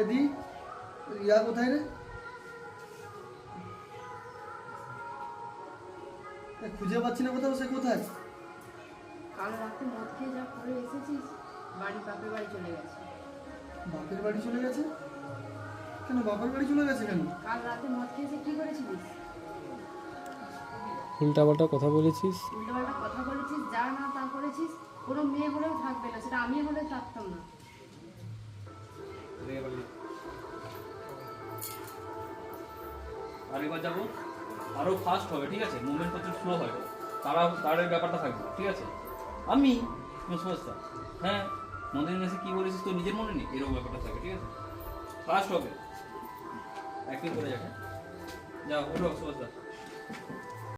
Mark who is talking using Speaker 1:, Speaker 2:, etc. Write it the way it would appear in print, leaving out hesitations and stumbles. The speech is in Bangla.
Speaker 1: এদি ইয়া কোথায় রে? খুঁজে পাচ্ছি না কোথাও, সে কোথায়?
Speaker 2: কাল রাতে মদ খেয়ে যা করে এসেছিস, বাপের বাড়ি চলে গেছে।
Speaker 1: বাপের বাড়ি চলে গেছে কেন? বাপের বাড়ি চলে গেছে কেন?
Speaker 2: কাল রাতে মদ খেয়েছে, কি করেছিলিস?
Speaker 3: উল্টাপাল্টা কথা বলেছিস।
Speaker 2: উল্টোপাল্টা কথা বলেছিস, যা না তা করেছিস। কোনো মেয়ে হলেও থাকবে না, সেটা আমি হলে থাকতাম না।
Speaker 4: আরেকবার যাবো, আরো ফাস্ট হবে, ঠিক আছে? মুভমেন্ট প্রচুর স্লো হয়, তার ব্যাপারটা থাকবে, ঠিক আছে? আমি সমস্যা, হ্যাঁ মন্দির এসে কি বলেছিস তো নিজের মনে নেই, এরকম ব্যাপারটা থাকবে, ঠিক আছে? ফাস্ট হবে, অ্যাক্টিং করে যাবে। যাও ওঠো সমস্যা।